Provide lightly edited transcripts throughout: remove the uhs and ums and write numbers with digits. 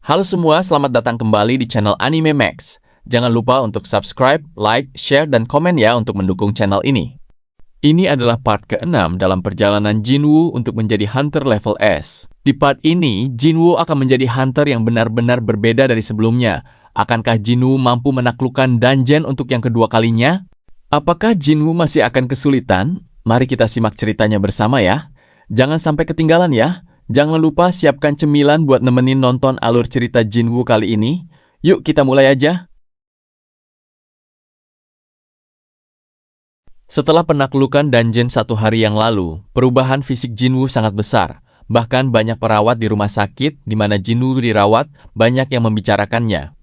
Halo semua, selamat datang kembali di channel Anime Max. Jangan lupa untuk subscribe, like, share, dan komen ya untuk mendukung channel ini. Ini adalah part ke-6 dalam perjalanan Jinwoo untuk menjadi hunter level S. Di part ini, Jinwoo akan menjadi hunter yang benar-benar berbeda dari sebelumnya. Akankah Jinwoo mampu menaklukkan dungeon untuk yang kedua kalinya? Apakah Jinwoo masih akan kesulitan? Mari kita simak ceritanya bersama ya. Jangan sampai ketinggalan ya. Jangan lupa siapkan cemilan buat nemenin nonton alur cerita Jinwoo kali ini. Yuk kita mulai aja. Setelah penaklukan dungeon 1 hari yang lalu, perubahan fisik Jinwoo sangat besar. Bahkan banyak perawat di rumah sakit di mana Jinwoo dirawat, banyak yang membicarakannya.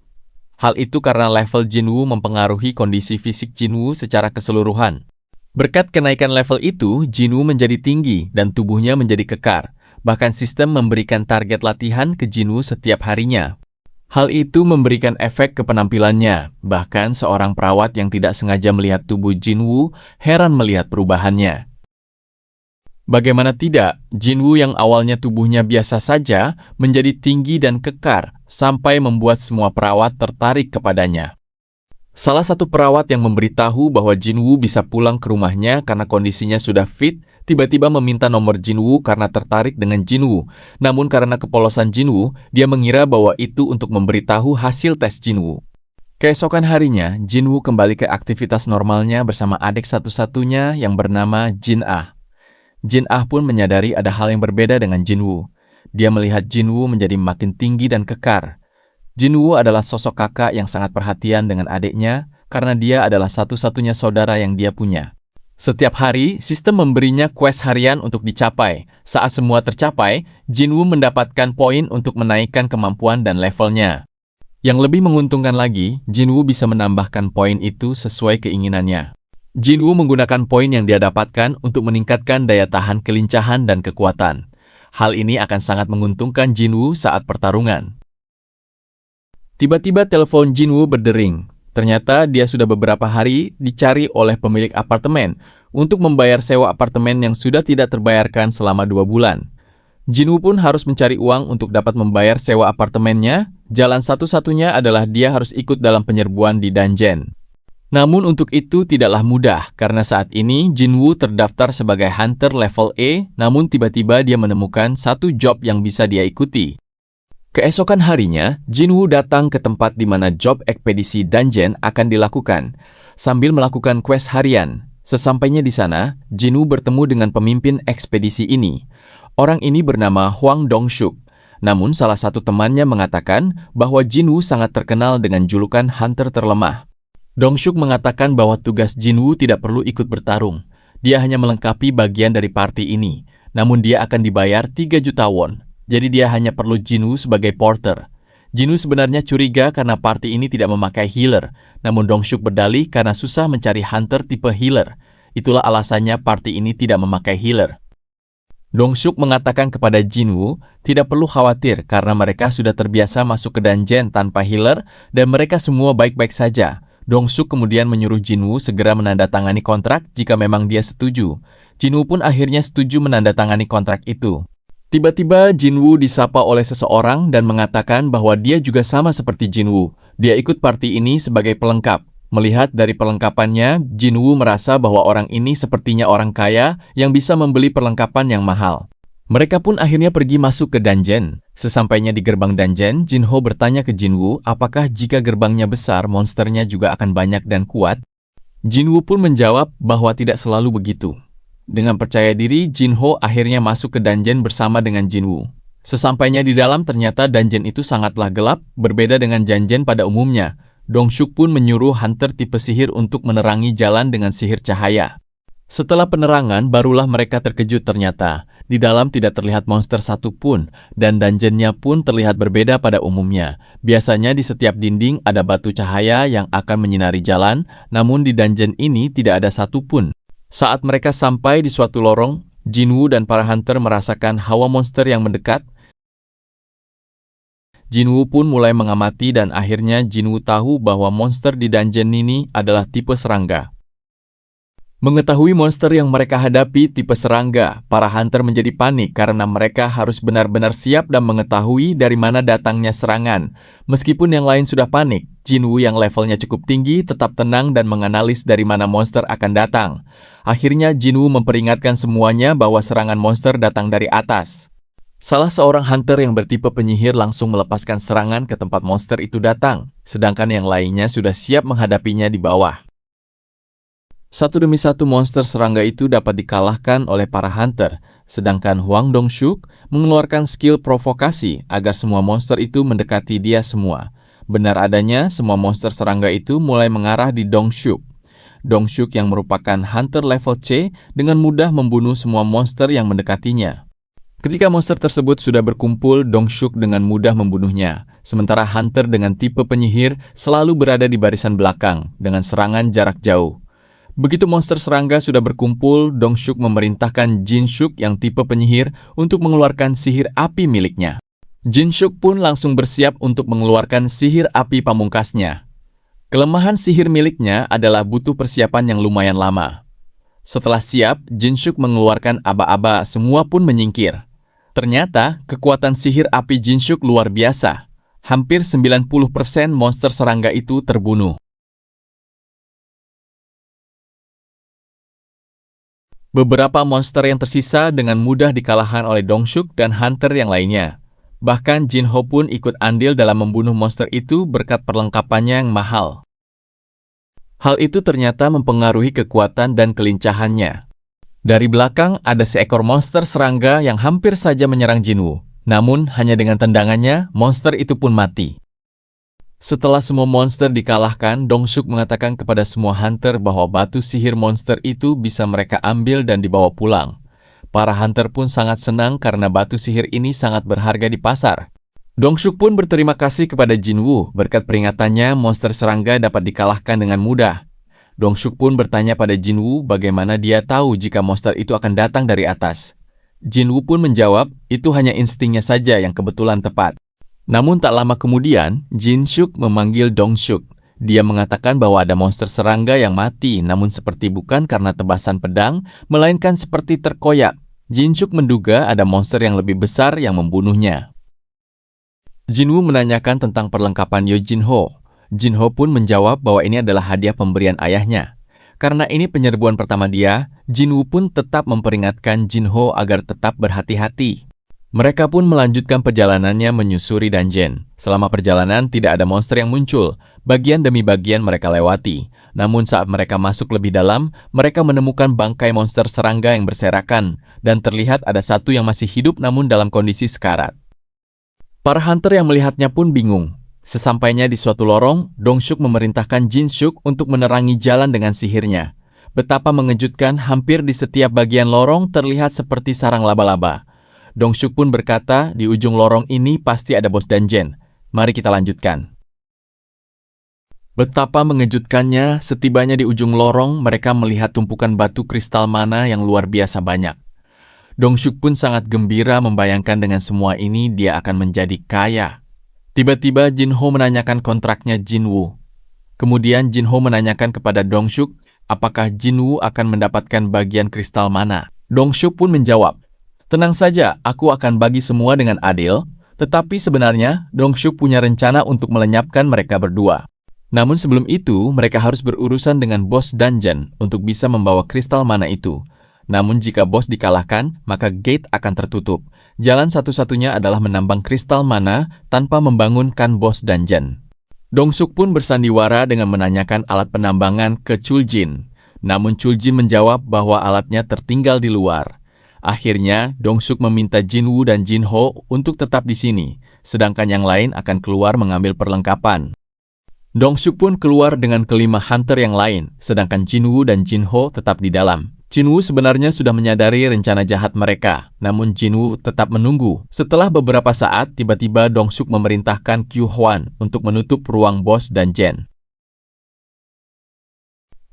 Hal itu karena level Jinwoo mempengaruhi kondisi fisik Jinwoo secara keseluruhan. Berkat kenaikan level itu, Jinwoo menjadi tinggi dan tubuhnya menjadi kekar. Bahkan sistem memberikan target latihan ke Jinwoo setiap harinya. Hal itu memberikan efek ke penampilannya. Bahkan seorang perawat yang tidak sengaja melihat tubuh Jinwoo heran melihat perubahannya. Bagaimana tidak, Jinwoo yang awalnya tubuhnya biasa saja menjadi tinggi dan kekar sampai membuat semua perawat tertarik kepadanya. Salah satu perawat yang memberitahu bahwa Jinwoo bisa pulang ke rumahnya karena kondisinya sudah fit, tiba-tiba meminta nomor Jinwoo karena tertarik dengan Jinwoo. Namun karena kepolosan Jinwoo, dia mengira bahwa itu untuk memberitahu hasil tes Jinwoo. Keesokan harinya, Jinwoo kembali ke aktivitas normalnya bersama adik satu-satunya yang bernama Jin-ah. Jin-ah pun menyadari ada hal yang berbeda dengan Jinwoo. Dia melihat Jinwoo menjadi makin tinggi dan kekar. Jinwoo adalah sosok kakak yang sangat perhatian dengan adiknya karena dia adalah satu-satunya saudara yang dia punya. Setiap hari, sistem memberinya quest harian untuk dicapai. Saat semua tercapai, Jinwoo mendapatkan poin untuk menaikkan kemampuan dan levelnya. Yang lebih menguntungkan lagi, Jinwoo bisa menambahkan poin itu sesuai keinginannya. Jinwoo menggunakan poin yang dia dapatkan untuk meningkatkan daya tahan kelincahan dan kekuatan. Hal ini akan sangat menguntungkan Jinwoo saat pertarungan. Tiba-tiba telepon Jinwoo berdering. Ternyata dia sudah beberapa hari dicari oleh pemilik apartemen untuk membayar sewa apartemen yang sudah tidak terbayarkan selama 2 bulan. Jinwoo pun harus mencari uang untuk dapat membayar sewa apartemennya. Jalan satu-satunya adalah dia harus ikut dalam penyerbuan di dungeon. Namun untuk itu tidaklah mudah karena saat ini Jinwoo terdaftar sebagai hunter level E, namun tiba-tiba dia menemukan satu job yang bisa dia ikuti. Keesokan harinya, Jinwoo datang ke tempat di mana job ekspedisi dungeon akan dilakukan. Sambil melakukan quest harian, sesampainya di sana, Jinwoo bertemu dengan pemimpin ekspedisi ini. Orang ini bernama Hwang Dong-suk. Namun salah satu temannya mengatakan bahwa Jinwoo sangat terkenal dengan julukan hunter terlemah. Dong-suk mengatakan bahwa tugas Jinwoo tidak perlu ikut bertarung. Dia hanya melengkapi bagian dari party ini. Namun dia akan dibayar 3 juta won. Jadi dia hanya perlu Jinwoo sebagai porter. Jinwoo sebenarnya curiga karena party ini tidak memakai healer. Namun Dong-suk berdalih karena susah mencari hunter tipe healer. Itulah alasannya party ini tidak memakai healer. Dong-suk mengatakan kepada Jinwoo tidak perlu khawatir karena mereka sudah terbiasa masuk ke dungeon tanpa healer dan mereka semua baik-baik saja. Dong-suk kemudian menyuruh Jinwoo segera menandatangani kontrak jika memang dia setuju. Jinwoo pun akhirnya setuju menandatangani kontrak itu. Tiba-tiba Jinwoo disapa oleh seseorang dan mengatakan bahwa dia juga sama seperti Jinwoo. Dia ikut party ini sebagai pelengkap. Melihat dari perlengkapannya, Jinwoo merasa bahwa orang ini sepertinya orang kaya yang bisa membeli perlengkapan yang mahal. Mereka pun akhirnya pergi masuk ke dungeon. Sesampainya di gerbang dungeon, Jinho bertanya ke Jinwoo apakah jika gerbangnya besar, monsternya juga akan banyak dan kuat. Jinwoo pun menjawab bahwa tidak selalu begitu. Dengan percaya diri, Jinho akhirnya masuk ke dungeon bersama dengan Jinwoo. Sesampainya di dalam, ternyata dungeon itu sangatlah gelap, berbeda dengan dungeon pada umumnya. Dong-suk pun menyuruh hunter tipe sihir untuk menerangi jalan dengan sihir cahaya. Setelah penerangan, barulah mereka terkejut ternyata. Di dalam tidak terlihat monster satupun, dan dungeonnya pun terlihat berbeda pada umumnya. Biasanya di setiap dinding ada batu cahaya yang akan menyinari jalan, namun di dungeon ini tidak ada satupun. Saat mereka sampai di suatu lorong, Jinwoo dan para hunter merasakan hawa monster yang mendekat. Jinwoo pun mulai mengamati dan akhirnya Jinwoo tahu bahwa monster di dungeon ini adalah tipe serangga. Mengetahui monster yang mereka hadapi tipe serangga, para hunter menjadi panik karena mereka harus benar-benar siap dan mengetahui dari mana datangnya serangan. Meskipun yang lain sudah panik, Jinwoo yang levelnya cukup tinggi tetap tenang dan menganalisis dari mana monster akan datang. Akhirnya Jinwoo memperingatkan semuanya bahwa serangan monster datang dari atas. Salah seorang hunter yang bertipe penyihir langsung melepaskan serangan ke tempat monster itu datang, sedangkan yang lainnya sudah siap menghadapinya di bawah. Satu demi satu monster serangga itu dapat dikalahkan oleh para hunter, sedangkan Hwang Dong-suk mengeluarkan skill provokasi agar semua monster itu mendekati dia semua. Benar adanya, semua monster serangga itu mulai mengarah di Dong-suk. Dong-suk yang merupakan hunter level C dengan mudah membunuh semua monster yang mendekatinya. Ketika monster tersebut sudah berkumpul, Dong-suk dengan mudah membunuhnya. Sementara hunter dengan tipe penyihir selalu berada di barisan belakang dengan serangan jarak jauh. Begitu monster serangga sudah berkumpul, Dong-suk memerintahkan Jin-suk yang tipe penyihir untuk mengeluarkan sihir api miliknya. Jin-suk pun langsung bersiap untuk mengeluarkan sihir api pamungkasnya. Kelemahan sihir miliknya adalah butuh persiapan yang lumayan lama. Setelah siap, Jin-suk mengeluarkan aba-aba, semua pun menyingkir. Ternyata, kekuatan sihir api Jin-suk luar biasa. Hampir 90% monster serangga itu terbunuh. Beberapa monster yang tersisa dengan mudah dikalahkan oleh Dong-suk dan hunter yang lainnya. Bahkan Jin-ho pun ikut andil dalam membunuh monster itu berkat perlengkapannya yang mahal. Hal itu ternyata mempengaruhi kekuatan dan kelincahannya. Dari belakang ada seekor monster serangga yang hampir saja menyerang Jinwoo. Namun hanya dengan tendangannya, monster itu pun mati. Setelah semua monster dikalahkan, Dong-suk mengatakan kepada semua hunter bahwa batu sihir monster itu bisa mereka ambil dan dibawa pulang. Para hunter pun sangat senang karena batu sihir ini sangat berharga di pasar. Dong-suk pun berterima kasih kepada Jinwoo berkat peringatannya monster serangga dapat dikalahkan dengan mudah. Dong-suk pun bertanya pada Jinwoo bagaimana dia tahu jika monster itu akan datang dari atas. Jinwoo pun menjawab, itu hanya instingnya saja yang kebetulan tepat. Namun tak lama kemudian, Jin-suk memanggil Dong-suk. Dia mengatakan bahwa ada monster serangga yang mati, namun seperti bukan karena tebasan pedang, melainkan seperti terkoyak. Jin-suk menduga ada monster yang lebih besar yang membunuhnya. Jinwoo menanyakan tentang perlengkapan Yo Jin-ho. Jin-ho pun menjawab bahwa ini adalah hadiah pemberian ayahnya. Karena ini penyerbuan pertama dia, Jinwoo pun tetap memperingatkan Jin-ho agar tetap berhati-hati. Mereka pun melanjutkan perjalanannya menyusuri dungeon. Selama perjalanan tidak ada monster yang muncul, bagian demi bagian mereka lewati. Namun saat mereka masuk lebih dalam, mereka menemukan bangkai monster serangga yang berserakan, dan terlihat ada satu yang masih hidup namun dalam kondisi sekarat. Para hunter yang melihatnya pun bingung. Sesampainya di suatu lorong, Dong-suk memerintahkan Jin-suk untuk menerangi jalan dengan sihirnya. Betapa mengejutkan, hampir di setiap bagian lorong terlihat seperti sarang laba-laba. Dong-suk pun berkata, di ujung lorong ini pasti ada bos dungeon. Mari kita lanjutkan. Betapa mengejutkannya, setibanya di ujung lorong, mereka melihat tumpukan batu kristal mana yang luar biasa banyak. Dong-suk pun sangat gembira membayangkan dengan semua ini dia akan menjadi kaya. Tiba-tiba Jin-ho menanyakan kontraknya Jinwoo. Kemudian Jin-ho menanyakan kepada Dong-suk, apakah Jinwoo akan mendapatkan bagian kristal mana. Dong-suk pun menjawab, tenang saja, aku akan bagi semua dengan adil, tetapi sebenarnya Dong-suk punya rencana untuk melenyapkan mereka berdua. Namun sebelum itu, mereka harus berurusan dengan bos dungeon untuk bisa membawa kristal mana itu. Namun jika bos dikalahkan, maka gate akan tertutup. Jalan satu-satunya adalah menambang kristal mana tanpa membangunkan bos dungeon. Dong-suk pun bersandiwara dengan menanyakan alat penambangan ke Chul-jin. Namun Chul-jin menjawab bahwa alatnya tertinggal di luar. Akhirnya, Dong-suk meminta Jinwoo dan Jin-ho untuk tetap di sini, sedangkan yang lain akan keluar mengambil perlengkapan. Dong-suk pun keluar dengan kelima hunter yang lain, sedangkan Jinwoo dan Jin-ho tetap di dalam. Jinwoo sebenarnya sudah menyadari rencana jahat mereka, namun Jinwoo tetap menunggu. Setelah beberapa saat, tiba-tiba Dong-suk memerintahkan Kyu-hwan untuk menutup ruang bos dungeon.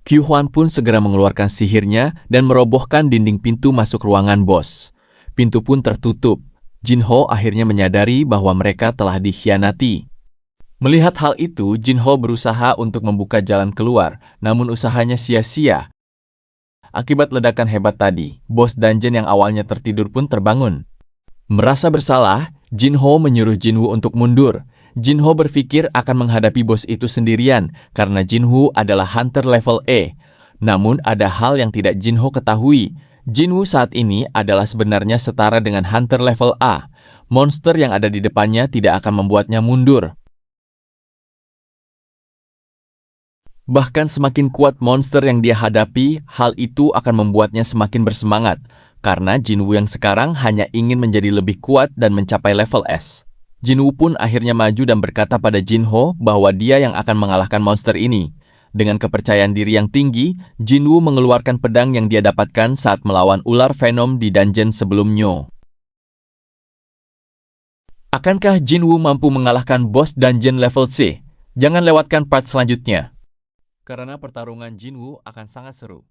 Kyu-hwan pun segera mengeluarkan sihirnya dan merobohkan dinding pintu masuk ruangan bos. Pintu pun tertutup. Jin-ho akhirnya menyadari bahwa mereka telah dikhianati. Melihat hal itu, Jin-ho berusaha untuk membuka jalan keluar, namun usahanya sia-sia. Akibat ledakan hebat tadi, bos dungeon yang awalnya tertidur pun terbangun. Merasa bersalah, Jinho menyuruh Jinwoo untuk mundur. Jinho berpikir akan menghadapi bos itu sendirian karena Jinwoo adalah hunter level E. Namun ada hal yang tidak Jinho ketahui. Jinwoo saat ini adalah sebenarnya setara dengan hunter level A. Monster yang ada di depannya tidak akan membuatnya mundur. Bahkan semakin kuat monster yang dia hadapi, hal itu akan membuatnya semakin bersemangat. Karena Jinwoo yang sekarang hanya ingin menjadi lebih kuat dan mencapai level S. Jinwoo pun akhirnya maju dan berkata pada Jinho bahwa dia yang akan mengalahkan monster ini. Dengan kepercayaan diri yang tinggi, Jinwoo mengeluarkan pedang yang dia dapatkan saat melawan ular Venom di dungeon sebelumnya. Akankah Jinwoo mampu mengalahkan bos dungeon level C? Jangan lewatkan part selanjutnya. Karena pertarungan Jinwoo akan sangat seru.